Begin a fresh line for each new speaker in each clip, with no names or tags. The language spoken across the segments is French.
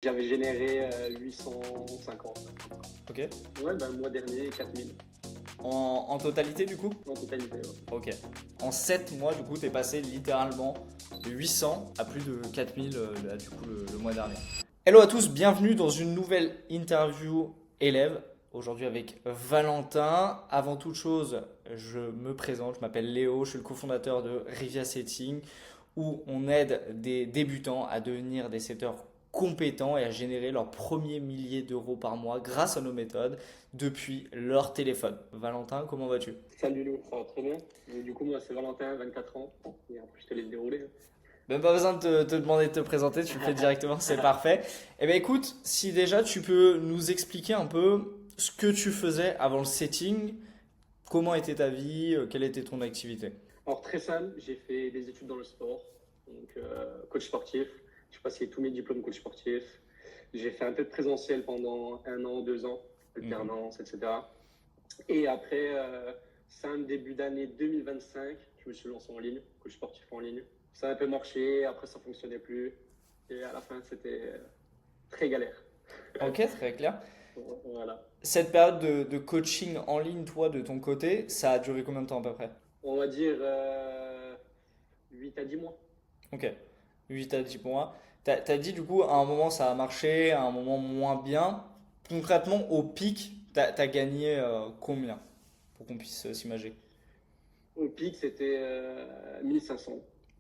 J'avais généré 850.
Ok.
Ouais, le mois dernier, 4000
En totalité du coup?
en totalité. Ouais.
Ok. En 7 mois du coup t'es passé littéralement de 800 à plus de 4000 là, du coup le mois dernier. Hello à tous, bienvenue dans une nouvelle interview élève. Aujourd'hui avec Valentin. Avant toute chose, je me présente, je m'appelle Léo, je suis le cofondateur de Rivia Setting où on aide des débutants à devenir des setters compétents et à générer leur premier millier d'euros par mois grâce à nos méthodes depuis leur téléphone. Valentin, comment vas-tu?
Salut Lou, ça va très bien. Et du coup, moi, c'est Valentin, 24 ans. Et après, je te laisse dérouler.
Même pas besoin de te demander de te présenter, tu le fais directement, c'est parfait. Eh bien écoute, si déjà tu peux nous expliquer un peu ce que tu faisais avant le setting, comment était ta vie, quelle était ton activité.
Alors, très simple, j'ai fait des études dans le sport. Donc, coach sportif. J'ai passé tous mes diplômes coach sportif. J'ai fait un peu de présentiel pendant 1 an, 2 ans,
Mhm.
alternance, etc. Et après, fin début d'année 2025, je me suis lancé en ligne, coach sportif en ligne. Ça a un peu marché, après ça fonctionnait plus. Et à la fin, c'était très galère.
Ok, très clair.
Voilà.
Cette période de coaching en ligne, toi, de ton côté, ça a duré combien de temps à peu près?
On va dire 8 à 10 mois.
Ok, 8 à 10 mois. T'as dit du coup, à un moment ça a marché, à un moment moins bien. Concrètement, au pic, t'as gagné combien? Pour qu'on puisse s'imaginer.
Au pic, c'était 1500.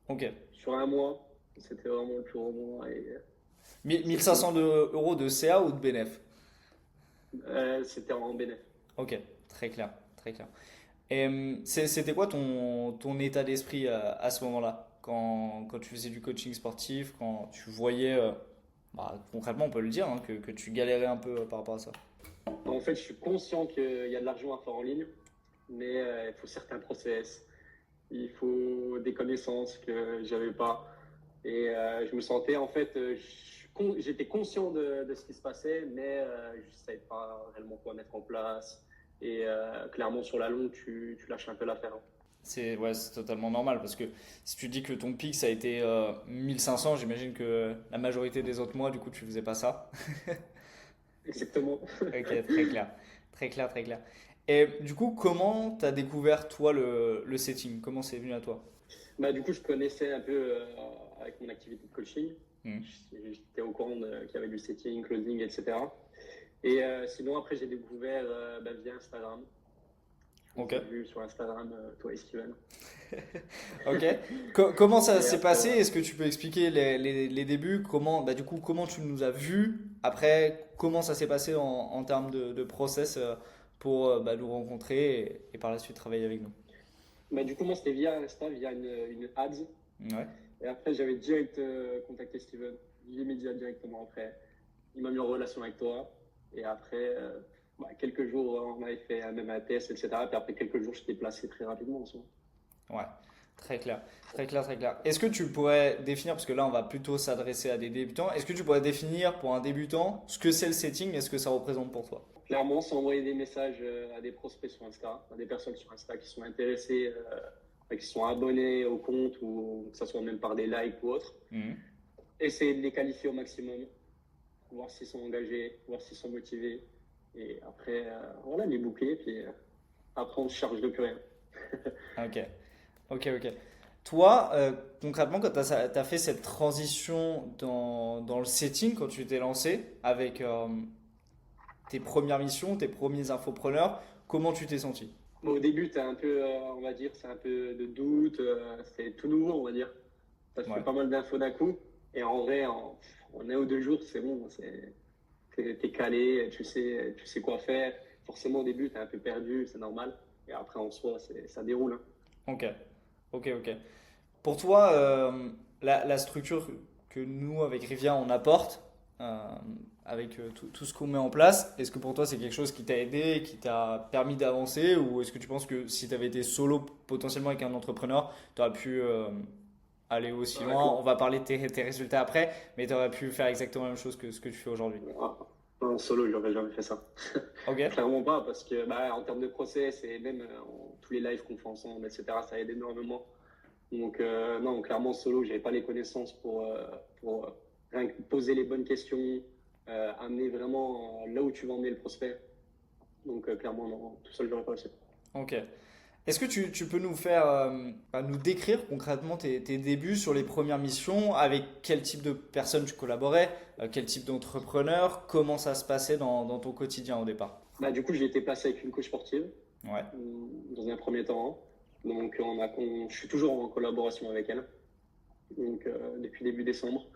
Ok.
Sur un mois, c'était vraiment le plus gros mois. Et
1500 euros de CA ou de bénéf?
c'était en bénéfice.
Ok, très clair, très clair. Et c'était quoi ton état d'esprit à ce moment-là? Quand tu faisais du coaching sportif, quand tu voyais, bah, concrètement on peut le dire, hein, que tu galérais un peu par rapport à ça.
En fait, je suis conscient qu'il y a de l'argent à faire en ligne, mais il faut certains process. Il faut des connaissances que j'avais pas. Et je me sentais, en fait, j'étais conscient de ce qui se passait, mais je ne savais pas réellement quoi mettre en place. Et clairement, sur la longue, tu lâches un peu l'affaire. Hein.
C'est ouais, c'est totalement normal parce que si tu dis que ton pic ça a été 1500, j'imagine que la majorité des autres mois, du coup, tu faisais pas ça.
Exactement.
Ok, très clair. Très clair, très clair. Et du coup, comment t'as découvert toi le setting? Comment c'est venu à toi?
Bah, du coup, je connaissais un peu avec mon activité de coaching.
Hmm.
J'étais au courant qu'il y avait du setting, closing, etc. Et sinon, après, j'ai découvert via Instagram. On
Ok.
s'est vu sur Instagram, toi et Steven.
Ok. Comment ça
Et
s'est
après,
passé?
voilà.
Est-ce que tu peux expliquer les débuts? Comment, bah, du coup, comment tu nous as vus? Après, comment ça s'est passé en termes de process pour bah, nous rencontrer et par la suite travailler avec nous?
Bah, du coup, moi, c'était via Insta, via une ads.
Ouais.
Et après, j'avais direct contacté Steven, l'immédiat directement après. Il m'a mis en relation avec toi. Et après, quelques jours, on avait fait même un test, etc. Puis après quelques jours, je t'ai placé très rapidement en soi.
Ouais, très clair, très clair, très clair. Est-ce que tu pourrais définir, parce que là on va plutôt s'adresser à des débutants, est-ce que tu pourrais définir pour un débutant ce que c'est le setting et ce que ça représente pour toi?
Clairement, c'est envoyer des messages à des prospects sur Insta, à des personnes sur Insta qui sont intéressées, qui sont abonnés au compte ou que ce soit même par des likes ou autre.
Mhm.
Essayer de les qualifier au maximum, voir s'ils sont engagés, voir s'ils sont motivés. Et après, voilà, les boucler. Puis après, on se charge de plus rien.
Ok, ok, ok. Toi, concrètement, quand tu as fait cette transition dans le setting, quand tu t'es lancé avec tes premières missions, tes premiers infopreneurs, comment tu t'es senti?
Bon, au début, tu as un peu, on va dire, c'est un peu de doute, c'est tout nouveau, on va dire. Ça fait
Ouais,
pas mal d'infos d'un coup. Et en vrai, en 1 ou 2 jours, c'est bon. T'es calé, tu sais quoi faire. Forcément, au début, tu es un peu perdu, c'est normal. Et après, en soi, ça déroule. Hein.
ok, ok, ok. Pour toi, la structure que nous, avec Rivia, on apporte, euh, avec tout ce qu'on met en place, est-ce que pour toi c'est quelque chose qui t'a aidé, qui t'a permis d'avancer, ou est-ce que tu penses que si tu avais été solo potentiellement avec un entrepreneur, tu aurais pu aller aussi
Ah,
loin? On va parler de tes résultats après, mais tu aurais pu faire exactement la même chose que ce que tu fais aujourd'hui.
ah, en solo, j'aurais jamais fait ça.
Ok?
Clairement pas, parce que en termes de process et même tous les lives qu'on fait ensemble, etc., ça aide énormément. Donc, non, clairement, solo, j'avais pas les connaissances pour, rien que poser les bonnes questions, amener vraiment là où tu vas emmener le prospect. Donc, clairement, non, tout seul, j'aurais pas réussi.
Ok. Est-ce que tu peux nous faire, nous décrire concrètement tes débuts sur les premières missions, avec quel type de personnes tu collaborais, quel type d'entrepreneur, comment ça se passait dans ton quotidien au départ?
Bah, du coup, j'ai été placé avec une coach sportive
Ouais,
dans un premier temps. Donc, je suis toujours en collaboration avec elle, donc, depuis début décembre.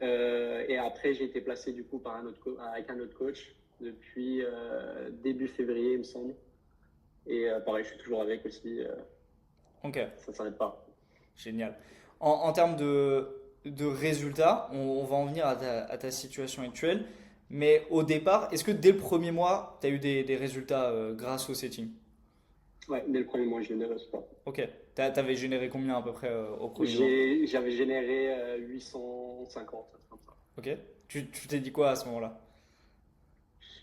Et après, j'ai été placé du coup avec un autre coach depuis début février, il me semble. Et pareil, je suis toujours avec aussi.
ok,
Ça ne s'arrête pas.
génial. En termes de résultats, on va en venir à ta situation actuelle, mais au départ, est-ce que dès le premier mois, tu as eu des résultats grâce au setting?
Ouais, dès le premier mois, j'ai eu des résultats.
Ok. T'avais généré combien à peu près au premier mois?
J'avais généré 850, un truc comme ça.
Ok. Tu t'es dit quoi à ce moment-là?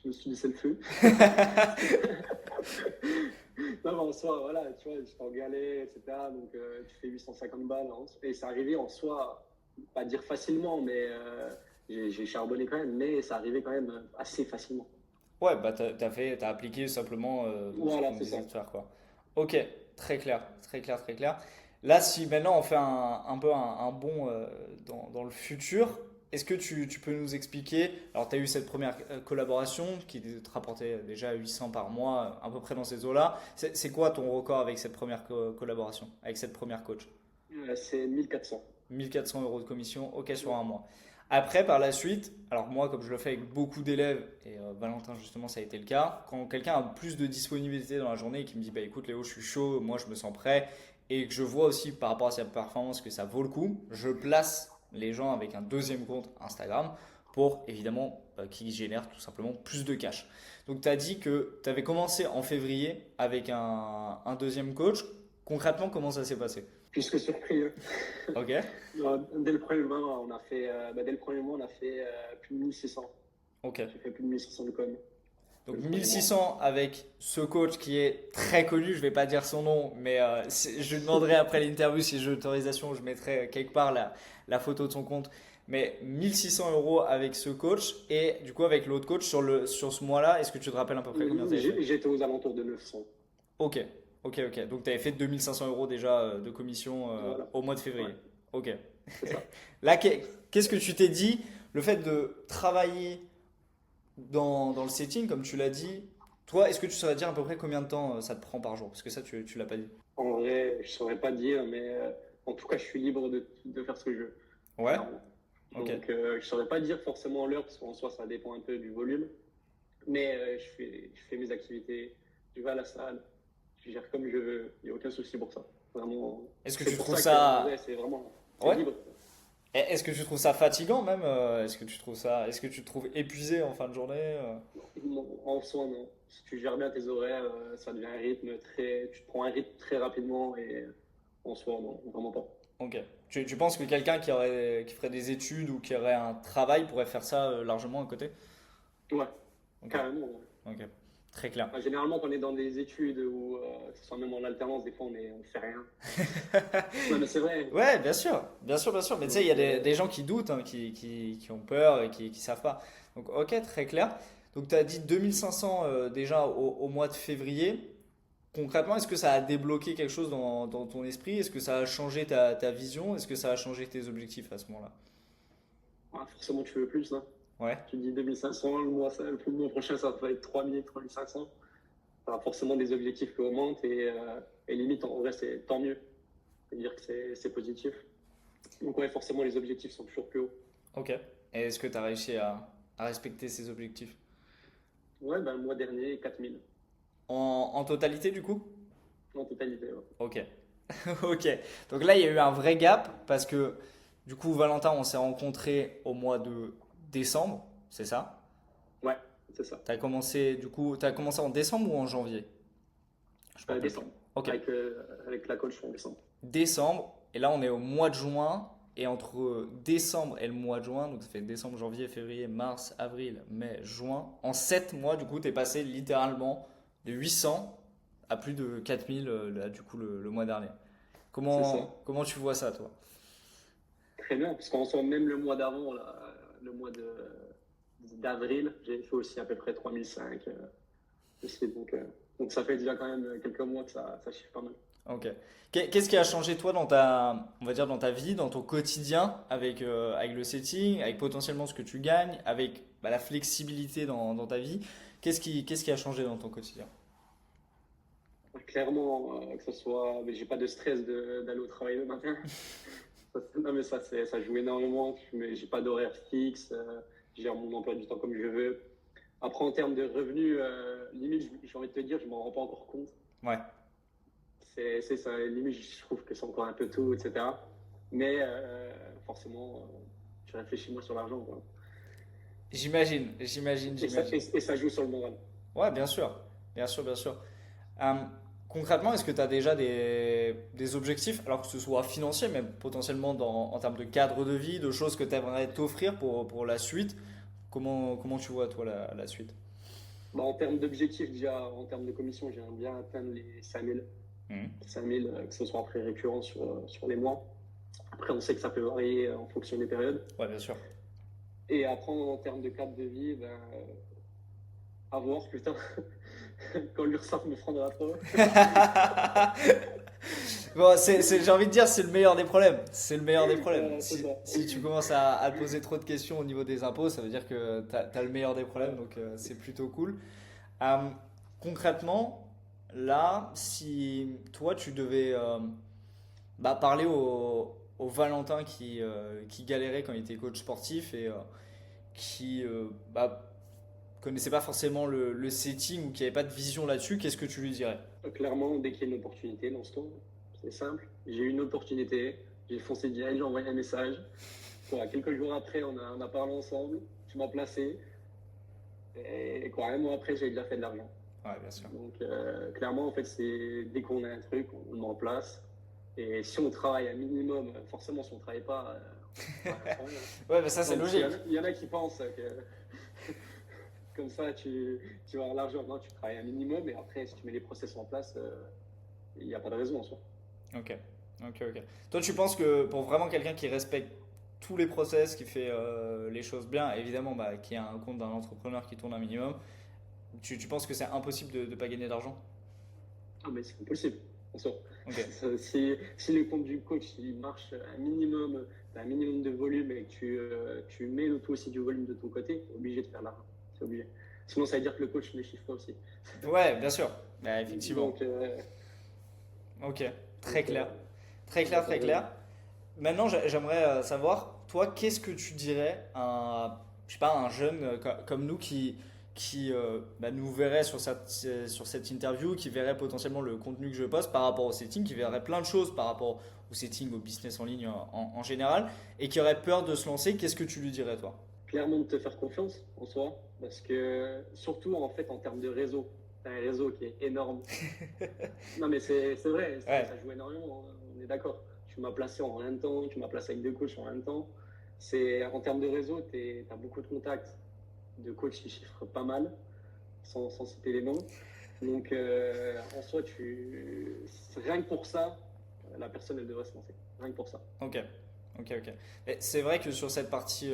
Je me suis dit, c'est le feu. Non, mais en soi, voilà, tu vois, j'étais en galère, etc. Donc, tu fais 850 balles. Et c'est arrivé en soi, pas dire facilement, mais j'ai charbonné quand même, mais ça arrivait quand même assez facilement.
Ouais, bah t'as appliqué simplement ce
Voilà,
qu'on
c'est ça.
disait de faire, quoi. Ok, très clair, très clair, très clair. Là, si maintenant on fait un peu un bond dans le futur, est-ce que tu peux nous expliquer, alors tu as eu cette première collaboration qui te rapportait déjà 800 par mois, à peu près dans ces eaux-là. C'est quoi ton record avec cette première collaboration, avec cette première coach?
C'est 1400.
1400 € de commission, ok, sur un mois. Après, par la suite, alors moi, comme je le fais avec beaucoup d'élèves, et Valentin, justement, ça a été le cas, quand quelqu'un a plus de disponibilité dans la journée et qui me dit, bah écoute Léo, je suis chaud, moi je me sens prêt, et que je vois aussi par rapport à sa performance que ça vaut le coup, je place les gens avec un deuxième compte Instagram pour évidemment qu'ils génèrent tout simplement plus de cash. Donc tu as dit que tu avais commencé en février avec un deuxième coach. Concrètement, comment ça s'est passé?
Plus que surpris.
Ok.
Dès le premier mois, dès le premier mois, on a fait plus de 1600.
Ok.
J'ai fait plus de 1600 de com.
Donc
Dès le premier mois.
1600 avec ce coach qui est très connu, je vais pas dire son nom, mais je lui demanderai après l'interview si j'ai l'autorisation, je mettrai quelque part la photo de son compte. Mais 1600 € avec ce coach et du coup avec l'autre coach sur ce mois-là, est-ce que tu te rappelles à peu près combien tu avais fait?
J'étais aux alentours de 900.
Ok, ok. Donc tu avais fait 2500 € déjà de commission
Voilà.
au mois de
Ouais,
février. Ok.
c'est ça.
Là, qu'est-ce que tu t'es dit? Le fait de travailler dans le setting, comme tu l'as dit, toi, est-ce que tu saurais dire à peu près combien de temps ça te prend par jour? Parce que ça, tu l'as pas dit.
En vrai, je saurais pas dire, mais en tout cas, je suis libre de faire ce que je veux,
Ouais?
clairement.
Ok.
Donc, je saurais pas dire forcément l'heure, parce qu'en soi, ça dépend un peu du volume. Mais je fais mes activités, je vais à la salle, je gère comme je veux, il n'y a aucun souci pour ça. Vraiment.
Est-ce que
C'est
tu
pour
trouves
ça qu'en vrai,
ça...
c'est vraiment, c'est
Ouais?
libre.
Est-ce que tu trouves ça fatigant même? Est-ce que tu trouves ça... Est-ce que tu te trouves épuisé en fin de journée?
Non, en soi, non. Si tu gères bien tes horaires, ça devient un rythme tu te prends un rythme très rapidement et en soi, non, vraiment pas.
Ok. Tu penses que quelqu'un qui ferait des études ou qui aurait un travail pourrait faire ça largement à côté?
Ouais,
Ok.
carrément. Ouais.
Ok. Très clair.
Enfin, généralement, quand on est dans des études ou que ce soit même en alternance, des fois, on fait rien. Non, mais c'est vrai.
Ouais, bien sûr, bien sûr, bien sûr. Mais tu sais, il
Donc,
y a des gens qui doutent, hein, qui ont peur et qui savent pas. Donc, ok, très clair. Donc, tu as dit 2500 déjà au mois de février. Concrètement, est-ce que ça a débloqué quelque chose dans ton esprit? Est-ce que ça a changé ta vision? Est-ce que ça a changé tes objectifs à ce moment-là?
ouais, forcément, tu veux plus, hein.
Ouais,
Tu dis 2500, le mois prochain, ça va être 3000, 3500. Tu as forcément des objectifs qui augmentent et limite, en vrai, c'est tant mieux. C'est-à-dire que c'est positif. Donc, ouais, forcément, les objectifs sont toujours plus hauts.
ok. Et est-ce que tu as réussi à respecter ces objectifs?
Ouais, ben, le mois dernier, 4000
En totalité, du coup?
en totalité. Ouais.
Ok. Ok. Donc là, il y a eu un vrai gap parce que du coup, Valentin, on s'est rencontrés au mois de décembre, c'est ça?
Ouais, c'est ça.
T'as commencé en décembre ou en janvier? Je me rappelle plus.
Décembre.
Ok.
Avec la coach en décembre.
Décembre, et là on est au mois de juin, et entre décembre et le mois de juin, donc ça fait décembre, janvier, février, mars, avril, mai, juin, en 7 mois, du coup, t'es passé littéralement de 800 à plus de 4000 là, du coup, le mois dernier.
C'est ça.
Comment tu vois ça, toi?
Très bien, parce qu'en soi, même le mois d'avant, là, le mois d'avril, j'ai fait aussi à peu près 3005 aussi. Donc ça fait déjà quand même quelques mois que ça chiffre pas mal.
Ok. Qu'est-ce qui a changé toi on va dire dans ta vie, dans ton quotidien avec le setting, avec potentiellement ce que tu gagnes, avec la flexibilité dans ta vie? Qu'est-ce qui a changé dans ton quotidien?
Clairement, que ce soit, mais j'ai pas de stress d'aller au travail le matin. Non, mais ça joue énormément. Mais j'ai pas d'horaire fixe. Je gère mon emploi du temps comme je veux. Après, en termes de revenus, limite, j'ai envie de te dire, je m'en rends pas encore compte.
Ouais,
C'est ça, limite, je trouve que c'est encore un peu tôt, etc. Mais forcément, je réfléchis moins sur l'argent, quoi.
j'imagine.
Et ça joue sur le moral.
Ouais, bien sûr, bien sûr, bien sûr. Euh, Concrètement, est-ce que tu as déjà des objectifs, alors que ce soit financier, mais potentiellement en termes de cadre de vie, de choses que tu aimerais t'offrir pour la suite? Comment tu vois, toi, la suite?
Bah, en termes d'objectifs, déjà, en termes de commission, j'aimerais bien atteindre les 5000.
Mhm.
5000, que ce soit en frais récurrents sur les mois. Après, on sait que ça peut varier en fonction des périodes.
Ouais, bien sûr.
Et après, en termes de cadre de vie, ben, à voir, putain, quand l'URSSAF me prendra trop.
Bon, j'ai envie de dire, c'est le meilleur des problèmes. C'est le meilleur des problèmes.
C'est ça.
Si tu commences à te poser trop de questions au niveau des impôts, ça veut dire que tu as le meilleur des problèmes, donc c'est plutôt cool. Euh, Concrètement, là, si toi tu devais parler au Valentin qui galérait quand il était coach sportif et qui connaissait pas forcément le setting ou qui avait pas de vision là-dessus, qu'est-ce que tu lui dirais?
Clairement, dès qu'il y a une opportunité, lance-toi. C'est simple. J'ai eu une opportunité, j'ai foncé direct, j'ai envoyé un message. Voilà, quelques jours après, on a parlé ensemble, tu m'as placé. Et quoi, un mois après, j'ai déjà fait de l'argent.
Ouais, bien sûr.
Donc, clairement, en fait, c'est dès qu'on a un truc, on le met en place. Et si on travaille un minimum, forcément, si on ne travaille pas, on va rien faire, hein.
Ouais, mais ça c'est
Donc,
logique.
il y en a qui pensent que comme ça, tu vas avoir l'argent. Non, tu travailles un minimum et après, si tu mets les process en place, il n'y a pas de raison en soi.
Ok, ok. Toi, tu penses que pour vraiment quelqu'un qui respecte tous les process, qui fait les choses bien, évidemment, qui a un compte d'un entrepreneur qui tourne un minimum, tu penses que c'est impossible de ne pas gagner d'argent?
Ah, mais c'est impossible en soi.
Ok,
Si le compte du coach il marche un minimum de volume et que tu mets toi aussi du volume de ton côté, tu es obligé de faire l'argent. C'est obligé. Sinon, ça veut dire que le coach ne chiffre pas aussi.
ouais, bien sûr. Effectivement.
Donc,
Ok, très
donc,
clair.
il n'y a pas
Très
de.
clair. Maintenant, j'aimerais savoir, toi, qu'est-ce que tu dirais à je sais pas, un jeune comme nous qui nous verrait sur cette interview, qui verrait potentiellement le contenu que je poste par rapport au setting, qui verrait plein de choses par rapport au setting, au business en ligne en général, et qui aurait peur de se lancer, qu'est-ce que tu lui dirais, toi?
Clairement de te faire confiance en soi, parce que surtout en fait en termes de réseau, tu as un réseau qui est énorme. Non mais c'est vrai,
Ouais,
ça joue énormément, hein, on est d'accord. Tu m'as placé en même temps, tu m'as placé avec deux coachs en même temps. En termes de réseau, tu as beaucoup de contacts de coachs qui chiffrent pas mal, sans citer les noms. Donc en soi, rien que pour ça, la personne elle devrait se lancer. Rien que pour ça.
ok. Ok. Et c'est vrai que sur cette partie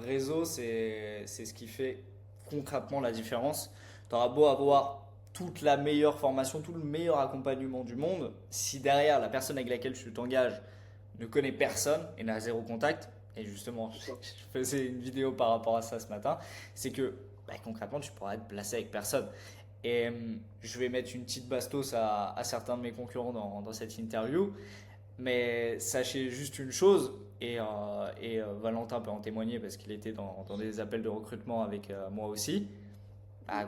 réseau, c'est ce qui fait concrètement la différence. Tu auras beau avoir toute la meilleure formation, tout le meilleur accompagnement du monde, si derrière la personne avec laquelle tu t'engages ne connaît personne et n'a zéro contact, et justement,
C'est ça.
je faisais une vidéo par rapport à ça ce matin, c'est que concrètement, tu pourras être placé avec personne. Et je vais mettre une petite bastos à certains de mes concurrents dans cette interview. Mais sachez juste une chose, et Valentin peut en témoigner parce qu'il était dans des appels de recrutement avec moi aussi.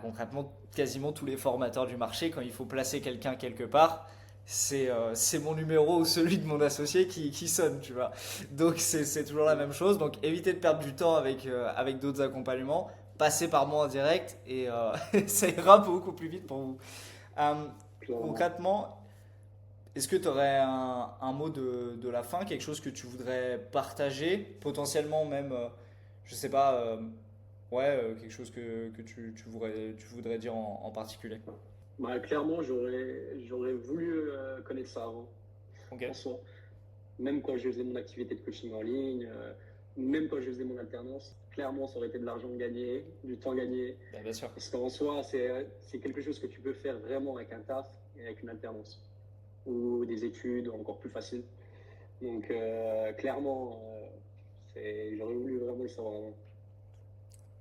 Concrètement, quasiment tous les formateurs du marché, quand il faut placer quelqu'un quelque part, c'est mon numéro ou celui de mon associé qui sonne, tu vois. Donc c'est toujours la même chose. Donc évitez de perdre du temps avec d'autres accompagnements. Passez par moi en direct et ça ira beaucoup plus vite pour vous. Euh,
Clairement.
Concrètement, est-ce que tu aurais un mot de la fin, quelque chose que tu voudrais partager, potentiellement même, je sais pas, quelque chose que tu voudrais dire en particulier?
Bah, clairement, j'aurais voulu connaître ça avant,
Ok,
en soi. Même quand je faisais mon activité de coaching en ligne, même quand je faisais mon alternance. clairement, ça aurait été de l'argent gagné, du temps gagné.
Ben, bien sûr.
Parce qu'en soi, c'est quelque chose que tu peux faire vraiment avec un taf et avec une alternance. Ou des études encore plus faciles. Donc, clairement, j'aurais voulu vraiment le savoir avant.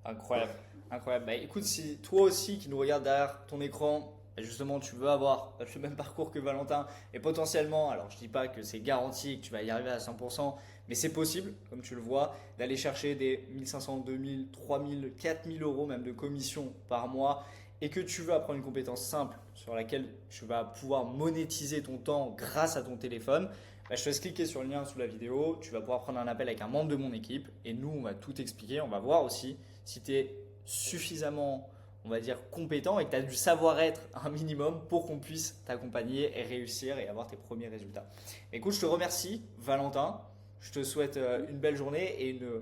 Incroyable, incroyable. Bah, écoute, si toi aussi qui nous regarde derrière ton écran, bah, justement tu veux avoir le même parcours que Valentin et potentiellement, alors je dis pas que c'est garanti et que tu vas y arriver à 100%, mais c'est possible, comme tu le vois, d'aller chercher des 1500, 2000, 3000, 4000 euros même de commission par mois et que tu veux apprendre une compétence simple sur laquelle tu vas pouvoir monétiser ton temps grâce à ton téléphone. Bah, je te laisse cliquer sur le lien sous la vidéo, tu vas pouvoir prendre un appel avec un membre de mon équipe et nous on va tout expliquer, on va voir aussi si tu es suffisamment, on va dire, compétent et que tu as du savoir-être un minimum pour qu'on puisse t'accompagner et réussir et avoir tes premiers résultats. Écoute, je te remercie, Valentin. Je te souhaite une belle journée et une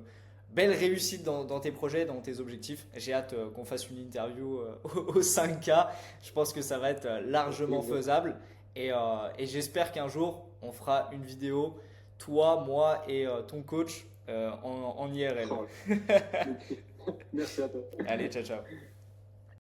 belle réussite dans tes projets, dans tes objectifs. J'ai hâte qu'on fasse une interview au 5K. Je pense que ça va être largement faisable et j'espère qu'un jour, on fera une vidéo, toi, moi et ton coach en IRL.
Merci à toi.
Allez, ciao, ciao.